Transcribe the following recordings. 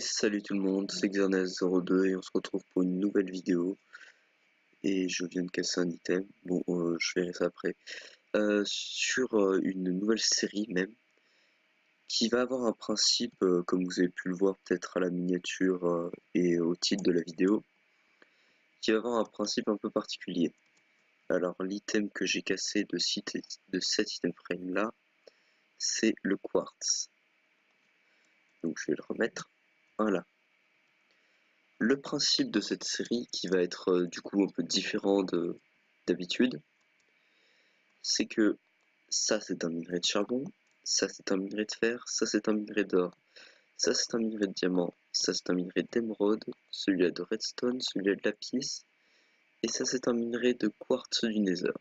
Salut tout le monde, c'est Xernes02 et on se retrouve pour une nouvelle vidéo. Et je viens de casser un item, bon je verrai ça après. Sur une nouvelle série même, qui va avoir un principe, comme vous avez pu le voir peut-être à la miniature et au titre de la vidéo, qui va avoir un principe un peu particulier. Alors l'item que j'ai cassé de cet item frame là, c'est le quartz. Donc je vais le remettre, voilà. Le principe de cette série, qui va être du coup un peu différent d'habitude, c'est que ça c'est un minerai de charbon, ça c'est un minerai de fer, ça c'est un minerai d'or, ça c'est un minerai de diamant, ça c'est un minerai d'émeraude, celui-là de redstone, celui-là de lapis, et ça c'est un minerai de quartz du nether.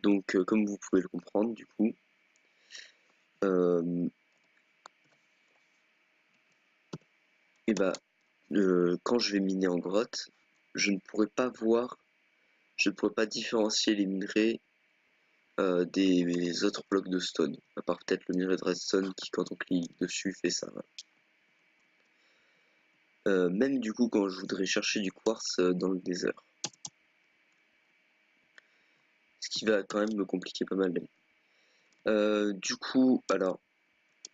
Donc comme vous pouvez le comprendre du coup, et bah quand je vais miner en grotte, je ne pourrai pas différencier les minerais des autres blocs de stone, à part peut-être le minerai de redstone qui, quand on clique dessus, fait ça. Même du coup quand je voudrais chercher du quartz dans le désert. Ce qui va quand même me compliquer pas mal. Du coup, alors,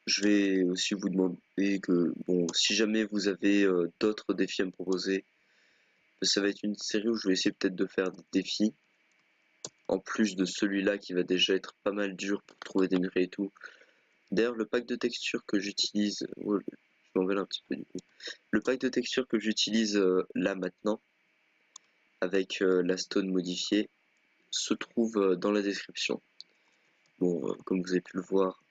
je vais aussi vous demander que, bon, si jamais vous avez d'autres défis à me proposer, ça va être une série où je vais essayer peut-être de faire des défis, en plus de celui-là qui va déjà être pas mal dur pour trouver des minerais et tout. D'ailleurs, le pack de textures que j'utilise, oh, je m'envole un petit peu du coup. Le pack de textures que j'utilise là maintenant, avec la stone modifiée, se trouve dans la description. Bon, comme vous avez pu le voir,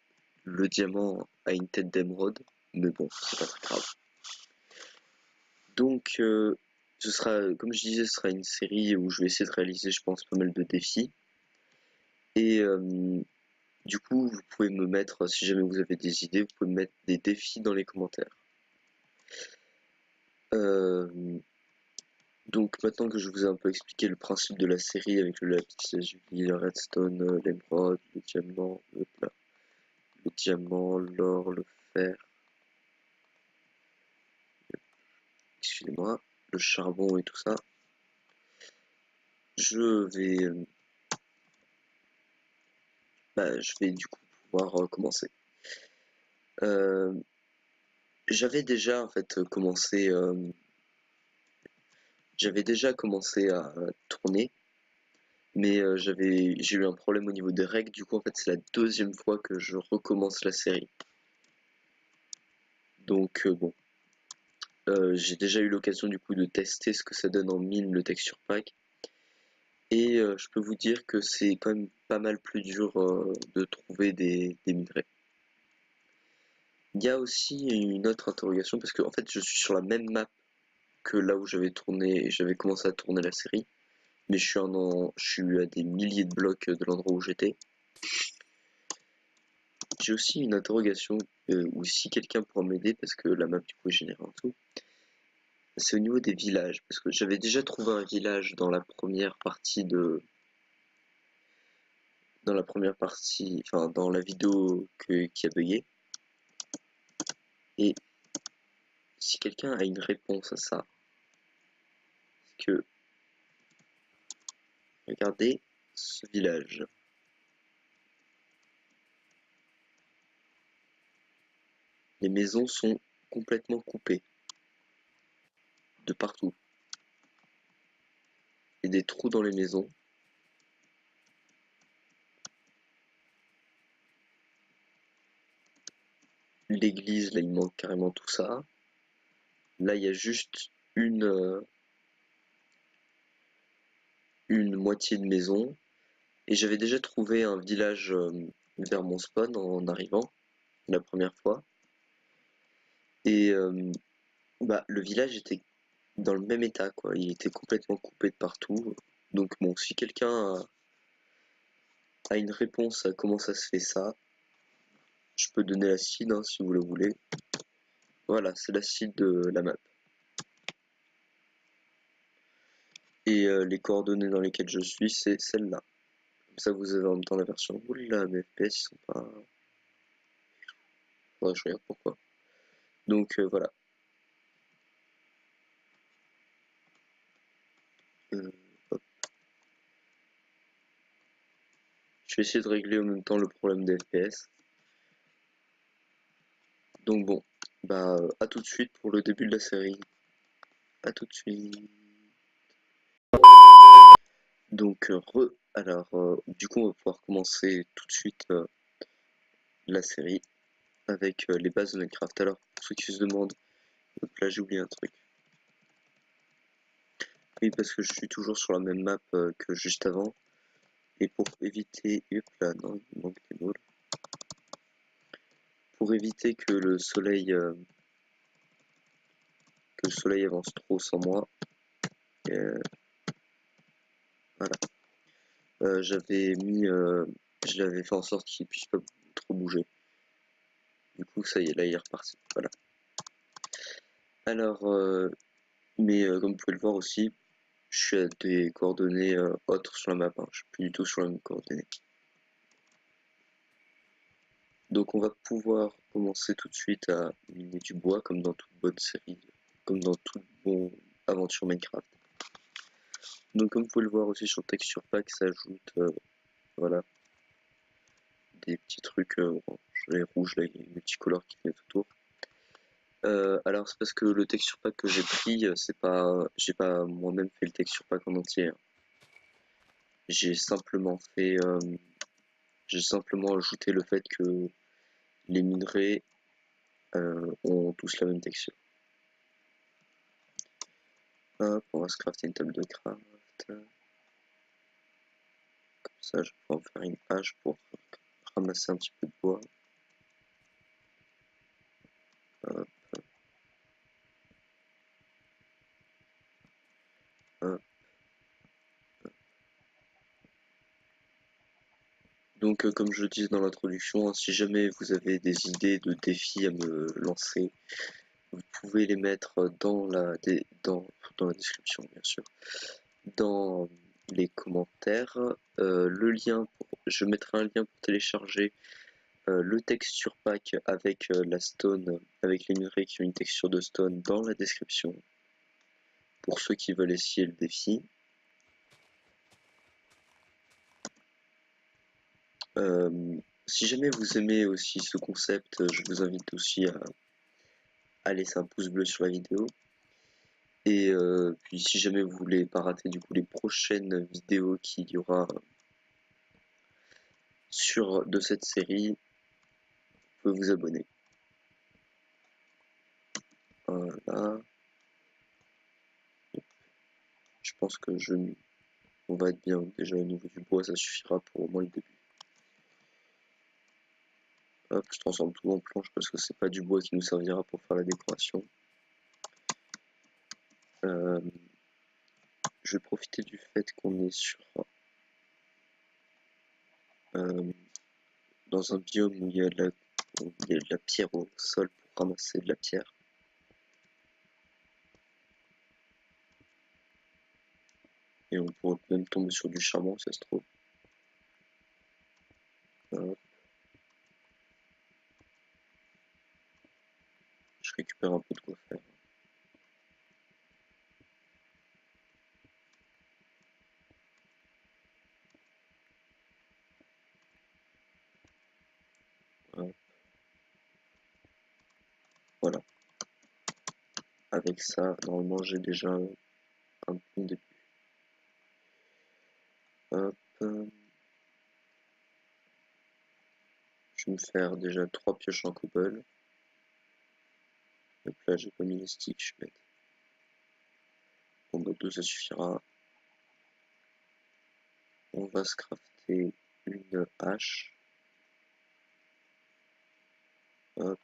le diamant a une tête d'émeraude, mais bon, c'est pas très grave. Donc, ce sera, comme je disais, ce sera une série où je vais essayer de réaliser, je pense, pas mal de défis. Et du coup, vous pouvez me mettre, si jamais vous avez des idées, vous pouvez me mettre des défis dans les commentaires. Donc maintenant que je vous ai un peu expliqué le principe de la série avec le lapis, le redstone, l'émeraude, le diamant, l'or, le fer, excusez-moi, le charbon et tout ça, je vais du coup pouvoir commencer. J'avais déjà en fait commencé à tourner, mais j'ai eu un problème au niveau des règles. Du coup en fait c'est la deuxième fois que je recommence la série. Donc bon, j'ai déjà eu l'occasion du coup de tester ce que ça donne en mine le texture pack, et je peux vous dire que c'est quand même pas mal plus dur de trouver des minerais. Il y a aussi une autre interrogation, parce que en fait je suis sur la même map que là où j'avais commencé à tourner la série, mais je suis à des milliers de blocs de l'endroit où j'étais. J'ai aussi une interrogation, ou si quelqu'un pourra m'aider, parce que la map du coup est générée en tout. C'est au niveau des villages, parce que j'avais déjà trouvé un village dans la première partie enfin dans la vidéo qui a bugué. Et si quelqu'un a une réponse à ça, c'est que regardez ce village. Les maisons sont complètement coupées de partout. Il y a des trous dans les maisons. L'église, là, il manque carrément tout ça. Là, il y a juste une moitié de maison. Et j'avais déjà trouvé un village vers mon spawn en arrivant la première fois. Et le village était dans le même état, quoi. Il était complètement coupé de partout. Donc bon, si quelqu'un a une réponse à comment ça se fait ça, je peux donner la seed hein, si vous le voulez. Voilà, c'est la seed de la map. Et les coordonnées dans lesquelles je suis, c'est celle-là. Comme ça, vous avez en même temps la version. Oula, mes FPS ils sont pas. Ouais, je regarde pourquoi. Donc voilà. Hop. Je vais essayer de régler en même temps le problème des FPS. Donc bon, bah, à tout de suite pour le début de la série. À tout de suite. Donc alors du coup on va pouvoir commencer tout de suite la série avec les bases de Minecraft. Alors pour ceux qui se demandent, donc là j'ai oublié un truc. Oui, parce que je suis toujours sur la même map que juste avant. Et pour éviter... Hop là, non, il manque des mots. Pour éviter que le soleil avance trop sans moi. Euh, voilà. J'avais mis... je l'avais fait en sorte qu'il puisse pas trop bouger. Du coup, ça y est, là, il est reparti. Voilà. Alors, comme vous pouvez le voir aussi, je suis à des coordonnées autres sur la map. Hein. Je suis plus du tout sur la même coordonnée. Donc, on va pouvoir commencer tout de suite à miner du bois, comme dans toute bonne série, comme dans toute bonne aventure Minecraft. Donc, comme vous pouvez le voir aussi sur Texture Pack, s'ajoute, voilà, des petits trucs orange et rouges, là, il y a des petits colores qui mettent autour. Alors c'est parce que le texture pack que j'ai pris, c'est pas, j'ai pas moi-même fait le texture pack en entier. Hein. J'ai simplement fait, j'ai simplement ajouté le fait que les minerais ont tous la même texture. Hop, on va se crafter une table de craft. Comme ça, je vais pouvoir faire une hache pour ramasser un petit peu de bois. Hop, hop. Donc, comme je le disais dans l'introduction, hein, si jamais vous avez des idées de défis à me lancer, vous pouvez les mettre dans la description, bien sûr. Dans les commentaires, je mettrai un lien pour télécharger le texture pack avec la stone, avec les minerais qui ont une texture de stone dans la description, pour ceux qui veulent essayer le défi. Si jamais vous aimez aussi ce concept, je vous invite aussi à laisser un pouce bleu sur la vidéo. Et puis si jamais vous voulez pas rater du coup les prochaines vidéos qu'il y aura de cette série, vous pouvez vous abonner. Voilà. Je pense que on va être bien. Déjà au niveau du bois, ça suffira pour au moins le début. Hop, je transforme tout en planche parce que c'est pas du bois qui nous servira pour faire la décoration. Je vais profiter du fait qu'on est dans un biome où il y a de la pierre au sol pour ramasser de la pierre. Et on pourrait même tomber sur du charbon, ça se trouve. Je récupère un peu de quoi faire. Voilà. Avec ça, normalement, j'ai déjà un bon début. Hop. Je vais me faire déjà 3 pioches en cobble. Donc là, j'ai pas mis les sticks, je vais mettre. Bon, bah 2 ça suffira. On va se crafter une hache. Hop.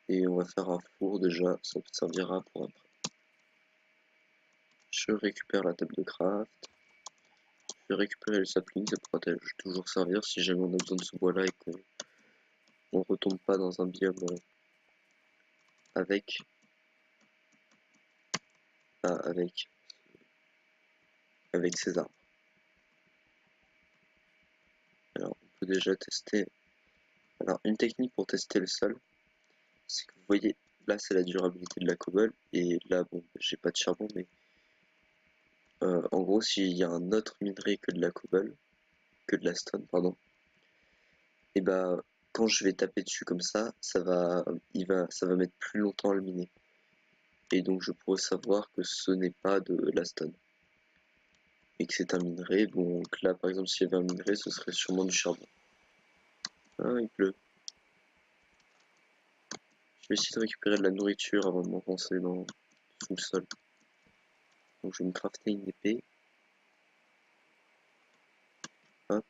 Et on va faire un four déjà, ça servira pour après. Je récupère la table de craft. Je vais récupérer le sapling, ça pourra toujours servir si jamais on a besoin de ce bois là et qu'on retombe pas dans un biome avec avec ces arbres. Alors on peut déjà tester. Alors une technique pour tester le sol, c'est que vous voyez, là c'est la durabilité de la cobble, et là bon, j'ai pas de charbon, mais en gros s'il y a un autre minerai que de la cobble, que de la stone, pardon, et bah quand je vais taper dessus comme ça va mettre plus longtemps à le miner. Et donc je pourrais savoir que ce n'est pas de la stone. Et que c'est un minerai, donc là par exemple s'il y avait un minerai, ce serait sûrement du charbon. Ah, il pleut. Je vais essayer de récupérer de la nourriture avant de m'enfoncer sous le sol. Donc je vais me crafter une épée. Hop.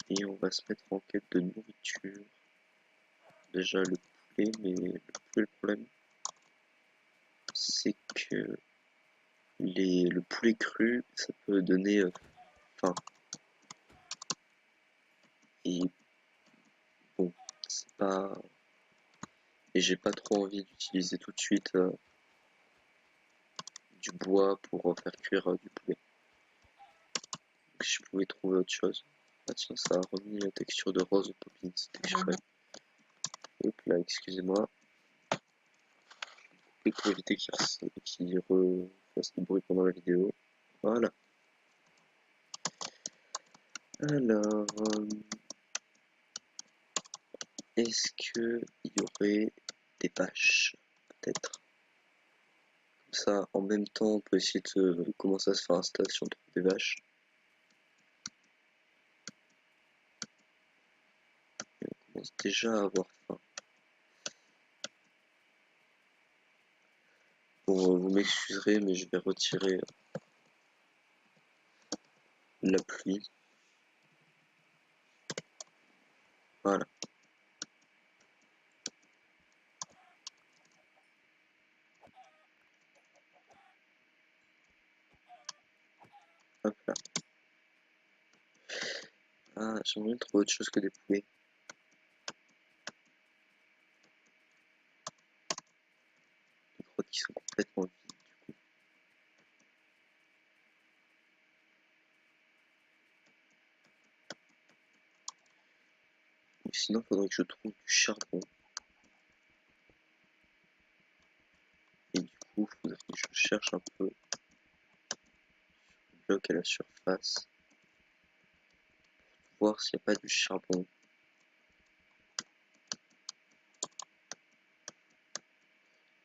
Et on va se mettre en quête de nourriture. Déjà le poulet, mais le problème, c'est que le poulet cru, ça peut donner faim. Et bon, c'est pas... Et j'ai pas trop envie d'utiliser tout de suite du bois pour faire cuire du poulet. Donc, si je pouvais trouver autre chose. Ah tiens, ça a remis la texture de rose au poppins, texture. Hop là, excusez-moi. Et pour éviter qu'il fasse du bruit pendant la vidéo. Voilà. Alors, est-ce que il y aurait des vaches? Peut-être. Comme ça, en même temps, on peut essayer de commencer à se faire installer si on trouve des vaches. Et on commence déjà à avoir faim. Bon, vous m'excuserez, mais je vais retirer la pluie. Voilà. Hop là. Ah, j'aimerais bien trouver autre chose que des poulets. Les grottes qui sont complètement vides, du coup. Ou sinon, il faudrait que je trouve du charbon. Et du coup, il faudrait que je cherche un peu le bloc à la surface. Pour voir s'il n'y a pas du charbon.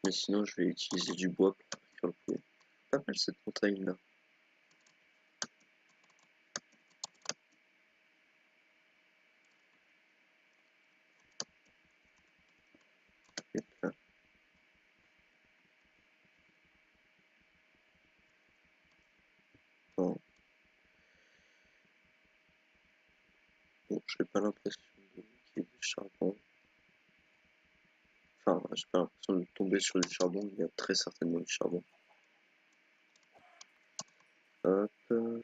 Mais sinon, je vais utiliser du bois pour faire le poulet. Pas mal cette montagne là. Hop là. Non. Bon, j'ai pas l'impression qu'il y ait du charbon. Enfin, j'ai pas l'impression de tomber sur du charbon. Il y a très certainement du charbon. Hop. Il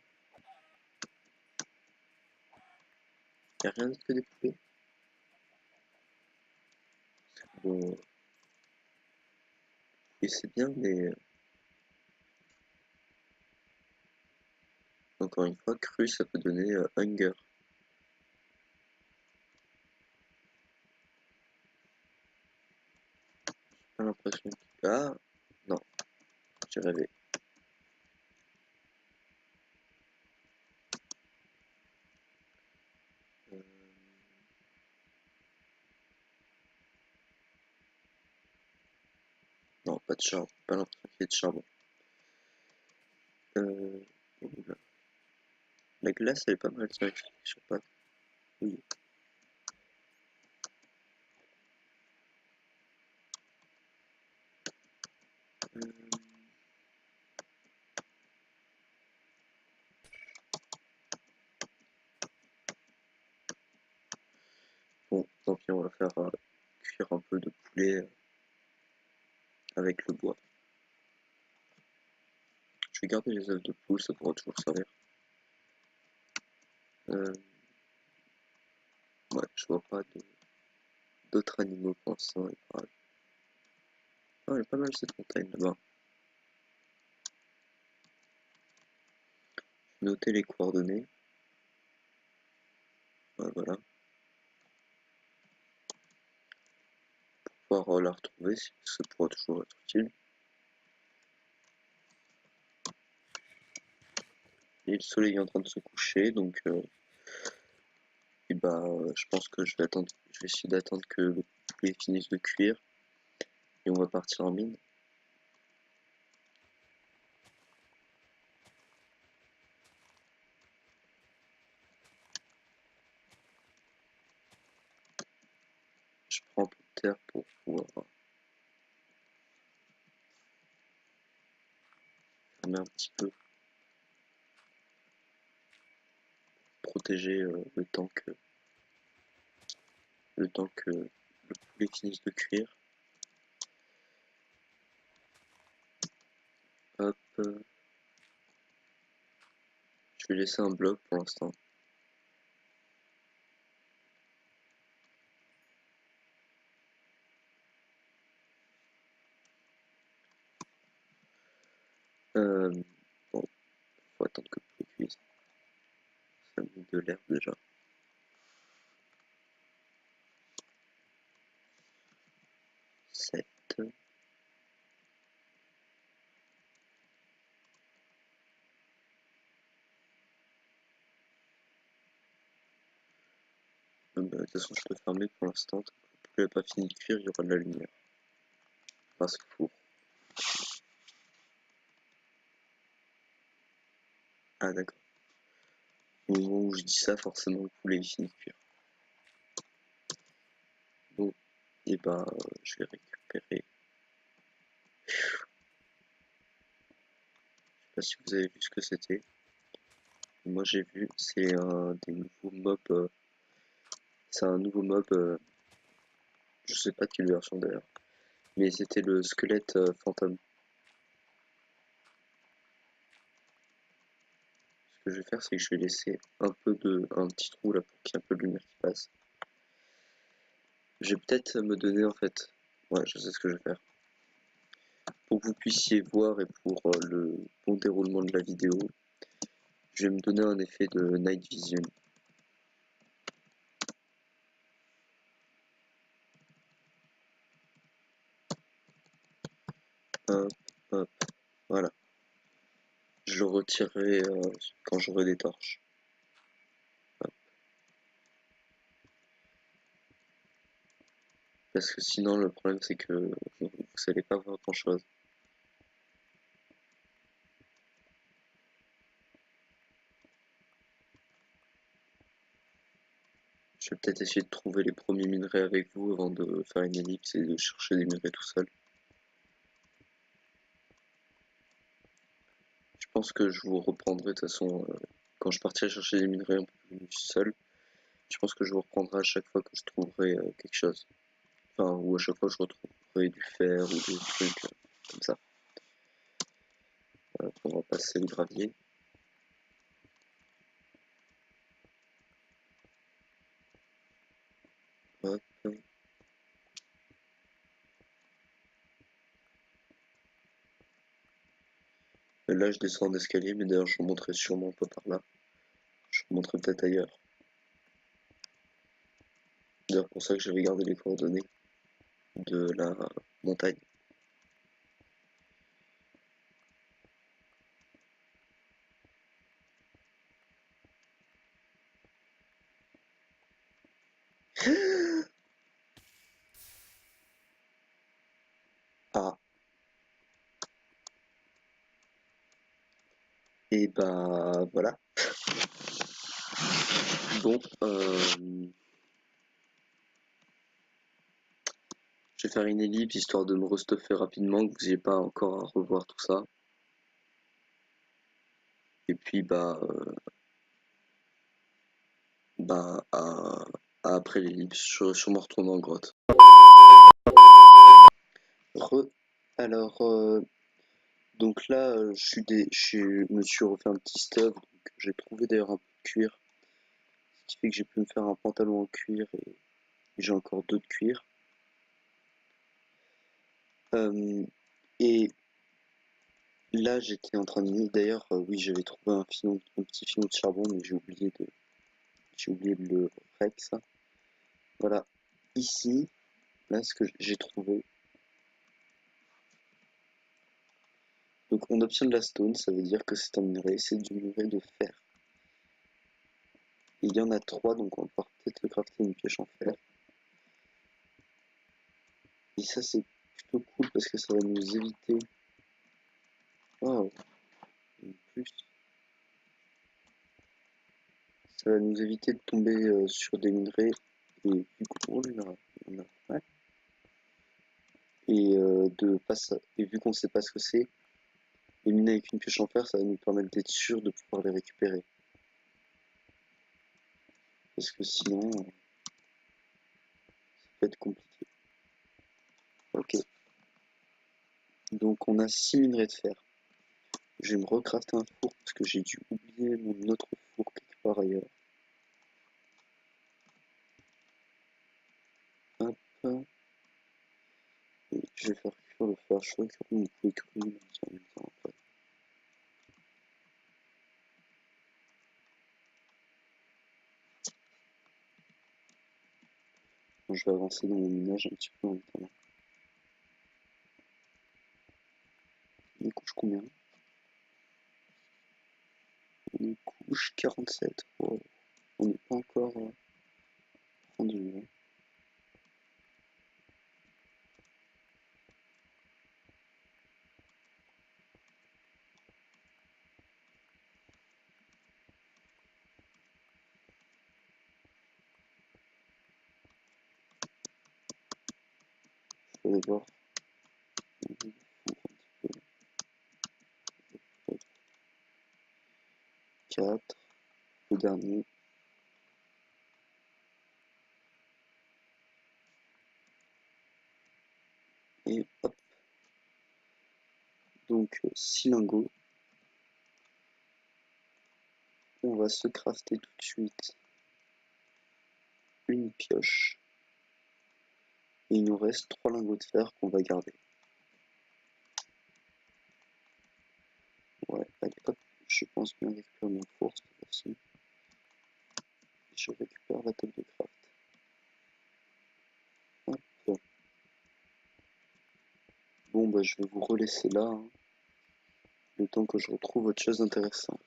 n'y a rien d'autre que des poulets. Bon, et c'est bien, mais encore une fois, cru, ça peut donner hunger. J'ai pas l'impression que... Ah, non, j'ai rêvé. Euh, Non, pas de charbon, pas l'impression qu'il y ait de charbon. Oula. La glace, elle est pas mal, tiens, je sais pas. Oui. Euh, Bon, tant pis, on va faire cuire un peu de poulet avec le bois. Je vais garder les œufs de poule, ça pourra toujours servir. Euh, ouais, je vois pas d'autres animaux pour l'instant. Ah, elle est pas mal cette montagne là-bas. Noter les coordonnées. Ouais, voilà. la retrouver, ça pourra toujours être utile. Et le soleil est en train de se coucher, donc et bah, je pense que je vais essayer d'attendre que le poulet finisse de cuire et on va partir en mine. Je prends un peu de terre pour pouvoir fermer un petit peu, protéger le temps que le poulet finisse de cuire. Hop, je vais laisser un bloc pour l'instant. Bon, faut attendre que le poulet cuise. Ça met de l'herbe déjà. Sept. De toute façon, je peux fermer pour l'instant. Tant que le poulet n'a pas fini de cuire, il y aura de la lumière. Grâce au four. Ah d'accord. Au moment où je dis ça, forcément le poulet est fini de cuire. Bon, et bah je vais récupérer. Je sais pas si vous avez vu ce que c'était. Moi j'ai vu, c'est un des nouveaux mobs. C'est un nouveau mob, je sais pas de quelle version d'ailleurs. Mais c'était le squelette fantôme. Ce que je vais faire, c'est que je vais laisser un petit trou là pour qu'il y ait un peu de lumière qui passe. Je vais peut-être me donner en fait. Ouais, je sais ce que je vais faire. Pour que vous puissiez voir et pour le bon déroulement de la vidéo, je vais me donner un effet de night vision. Hop, hop, voilà. Je le retirerai quand j'aurai des torches. Hop. Parce que sinon, le problème, c'est que vous n'allez pas voir grand-chose. Je vais peut-être essayer de trouver les premiers minerais avec vous avant de faire une ellipse et de chercher des minerais tout seul. Je pense que je vous reprendrai de toute façon quand je partirai chercher des minerais un peu plus seul. Je pense que je vous reprendrai à chaque fois que je trouverai quelque chose. Enfin, ou à chaque fois que je retrouverai du fer ou des trucs comme ça. On va passer le gravier. Hop. Et là, je descends d'escalier, mais d'ailleurs, je vous montrerai sûrement pas par là. Je vous montrerai peut-être ailleurs. D'ailleurs, pour ça que j'avais gardé les coordonnées de la montagne. Ah, et bah voilà. Bon, je vais faire une ellipse histoire de me restuffer rapidement, que vous n'ayez pas encore à revoir tout ça. Et puis à après l'ellipse, je vais sûrement retourner en grotte. Alors, donc là, me suis refait un petit stuff. J'ai trouvé d'ailleurs un peu de cuir, ce qui fait que j'ai pu me faire un pantalon en cuir et j'ai encore deux de cuir. Et là, j'étais en train de... D'ailleurs, oui, j'avais trouvé un petit filon de charbon, mais j'ai oublié de le rec, ça. Voilà. Ici, là, ce que j'ai trouvé, Donc on obtient de la stone, ça veut dire que c'est un minerai, c'est du minerai de fer. Il y en a 3, donc on va pouvoir peut-être crafter une pioche en fer. Et ça c'est plutôt cool parce que ça va nous éviter... Oh, en plus... Ça va nous éviter de tomber sur des minerais et vu qu'on on a ouais. Et vu qu'on sait pas ce que c'est, les miner avec une pioche en fer, ça va nous permettre d'être sûr de pouvoir les récupérer. Parce que sinon, ça peut être compliqué. Ok. Donc on a 6 minerais de fer. Je vais me recrafter un four parce que j'ai dû oublier mon autre four quelque part ailleurs. Hop. Et je vais faire cuire le fer chaud, on peut cuire en même temps après. Bon, je vais avancer dans mon minage un petit peu en même temps. Il couche combien? On couche 47. Wow. On n'est pas encore rendu. Hein. Je vais voir. 4. Le dernier. Et hop. Donc 6 lingots. On va se crafter tout de suite une pioche. Et il nous reste 3 lingots de fer qu'on va garder. Ouais, allez hop. Je pense bien récupérer mon four cette fois-ci. Je récupère la table de craft. Hop. Bon bah je vais vous relaisser là. Hein, le temps que je retrouve autre chose d'intéressant.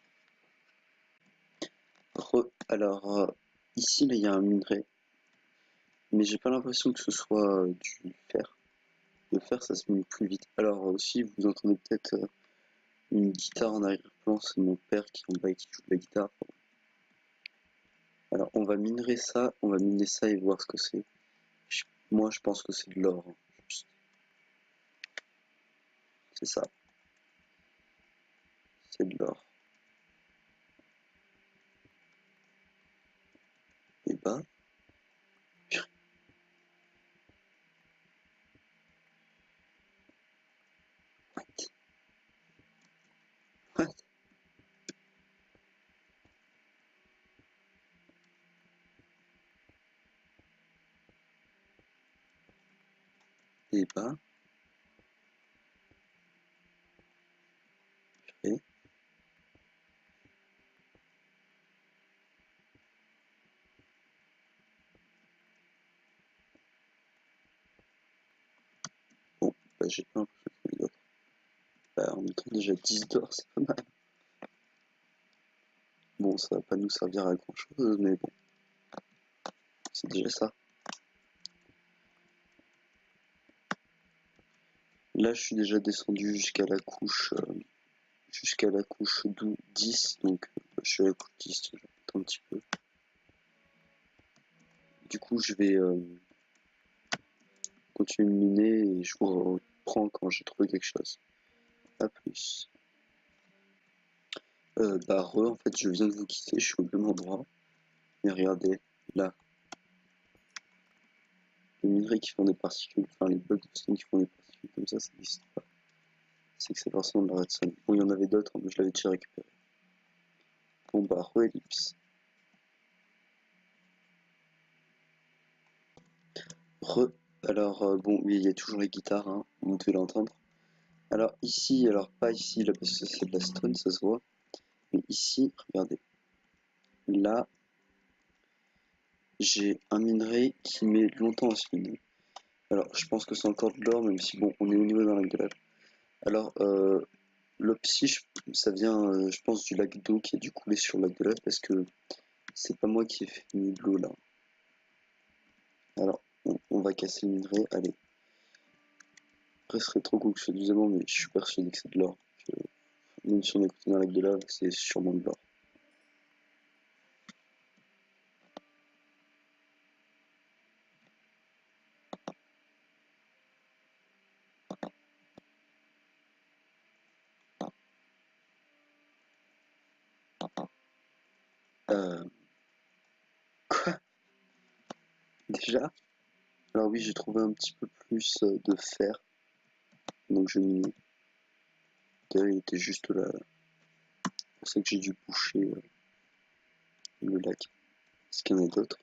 Alors ici là il y a un minerai. Mais j'ai pas l'impression que ce soit du fer. Le fer ça se mine plus vite. Alors aussi vous entendez peut-être une guitare en arrière-plan, c'est mon père qui est en bas et qui joue de la guitare. Alors on va miner ça et voir ce que c'est. Moi je pense que c'est de l'or. Hein. C'est ça. C'est de l'or. Et bah. What? What? Et bah. Et bon, bah j'ai pas l'impression qu'il y a d'autres. Bah on a déjà 10 d'or, c'est pas mal. Bon ça va pas nous servir à grand chose, mais bon. C'est déjà ça. Là je suis déjà descendu jusqu'à la couche 10, donc je suis à la couche 10, j'attends un petit peu. Du coup je vais continuer de miner et je vous reprends quand j'ai trouvé quelque chose. A plus. En fait je viens de vous quitter, je suis au même endroit. Mais regardez, là. Les minerais qui font des particules, enfin les blocs de stone qui font des particules comme ça n'existe pas. C'est que c'est forcément de la redstone. Bon, il y en avait d'autres, mais je l'avais déjà récupéré. Bon bah, re-ellipse. Alors, bon, oui, il y a toujours les guitares, hein, vous devez l'entendre. Alors ici, alors pas ici, là, parce que c'est de la stone, ça se voit. Mais ici, regardez. Là, j'ai un minerai qui met longtemps à se miner. Alors, je pense que c'est encore de l'or, même si bon, on est au niveau d'un lac de lave. Alors, L'opsie, ça vient, je pense, du lac d'eau qui a dû couler sur le lac de lave parce que c'est pas moi qui ai fait de l'eau là. Alors, on va casser le minerai, allez. Après, ce serait trop cool que je fasse du diamant, mais je suis persuadé que c'est de l'or. Même si on est côté d'un lac de lave, c'est sûrement de l'or. Euh, déjà? Alors oui, j'ai trouvé un petit peu plus de fer, donc je mine. D'ailleurs, il était juste là. C'est pour ça que j'ai dû boucher le lac. Est-ce qu'il y en a d'autres?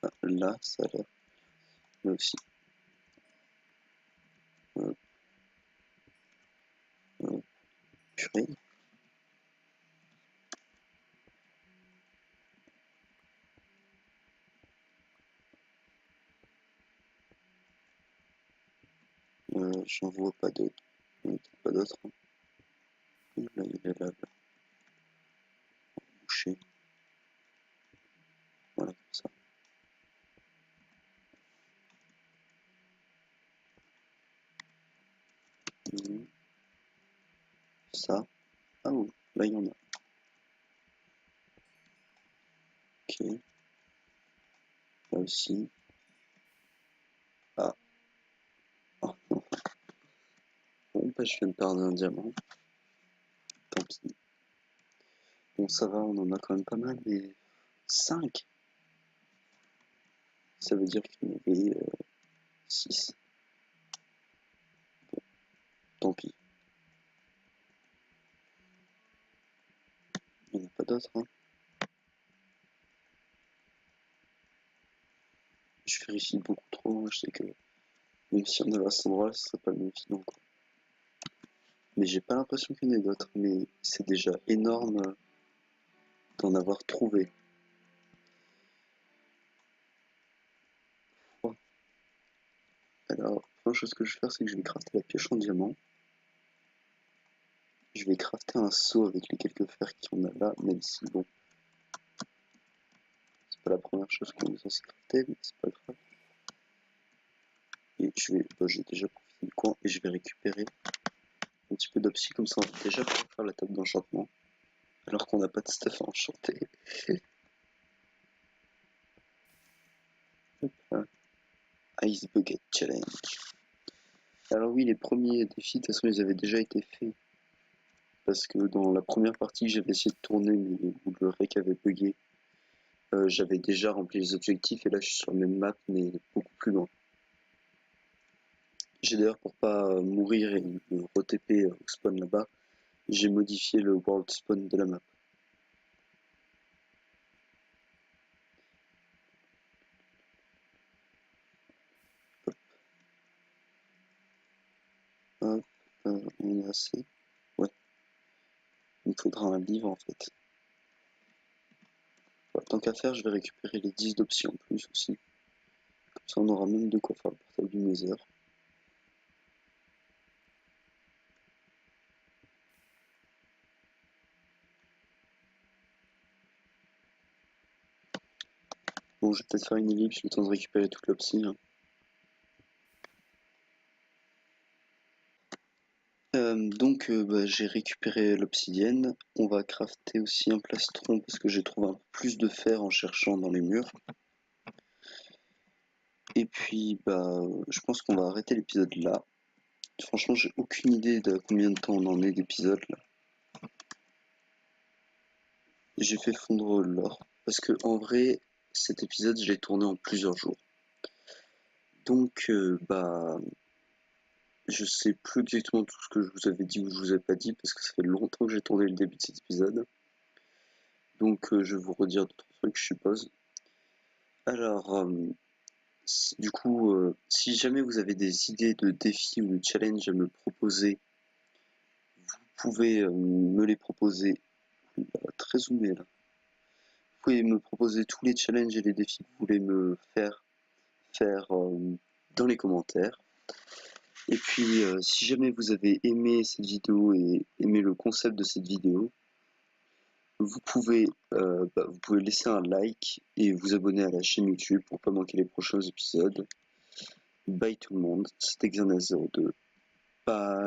Ah, là, ça a l'air. Là aussi. Hop, hop, purée. J'en vois pas d'autres. Il n'y en a peut-être pas d'autres, hein. Là, il est là, là. Boucher. Voilà, comme ça. Mhm. Ça. Ah oui, là, il y en a. Ok. Là aussi. Ah. Ah, non. Bon, bah, je viens de perdre un diamant. Tant pis. Bon, ça va, on en a quand même pas mal, mais 5. Ça veut dire qu'il y en avait 6. Tant pis. Il n'y en a pas d'autres, hein. Je vérifie beaucoup trop, hein. Je sais que même si on avait à cet endroit, ce serait pas le même filon, quoi. Mais j'ai pas l'impression qu'il y en ait d'autres, mais c'est déjà énorme d'en avoir trouvé. Ouais. Alors, la première chose que je vais faire, c'est que je vais crafter la pioche en diamant. Je vais crafter un seau avec les quelques fers qu'il y en a là, même si bon, c'est pas la première chose qu'on est censé crafter, mais c'est pas grave. Et je vais, bah, j'ai déjà profité du coin et je vais récupérer un petit peu d'obsi comme ça on va déjà pouvoir faire la table d'enchantement. Alors qu'on n'a pas de stuff à enchanter. Hop là. Ice Bucket Challenge. Alors oui, les premiers défis, de toute façon, ils avaient déjà été faits. Parce que dans la première partie que j'avais essayé de tourner, mais où le rec avait bugué, j'avais déjà rempli les objectifs et là je suis sur la même map, mais beaucoup plus loin. J'ai d'ailleurs, pour pas mourir et me re-TP au spawn là-bas, j'ai modifié le world spawn de la map. Hop, on a assez. Ouais, il me faudra un livre en fait. Voilà, tant qu'à faire, je vais récupérer les 10 d'options en plus aussi. Comme ça, on aura même de quoi faire le portail du Nether. Bon, je vais peut-être faire une ellipse le temps de récupérer toute l'opsie, hein. Donc, bah, j'ai récupéré l'obsidienne. On va crafter aussi un plastron parce que j'ai trouvé un peu plus de fer en cherchant dans les murs. Et puis, bah, je pense qu'on va arrêter l'épisode là. Franchement, j'ai aucune idée de combien de temps on en est d'épisode là. J'ai fait fondre l'or parce que en vrai, cet épisode, je l'ai tourné en plusieurs jours. Donc, bah, je sais plus exactement tout ce que je vous avais dit ou je vous ai pas dit parce que ça fait longtemps que j'ai tourné le début de cet épisode. Donc, je vais vous redire d'autres trucs, je suppose. Alors, du coup, si jamais vous avez des idées de défis ou de challenges à me proposer, vous pouvez me les proposer. Très zoomé là. Vous pouvez me proposer tous les challenges et les défis que vous voulez me faire dans les commentaires. Et puis, si jamais vous avez aimé cette vidéo et aimé le concept de cette vidéo, vous pouvez laisser un like et vous abonner à la chaîne YouTube pour pas manquer les prochains épisodes. Bye tout le monde, c'était Xernas02. Bye.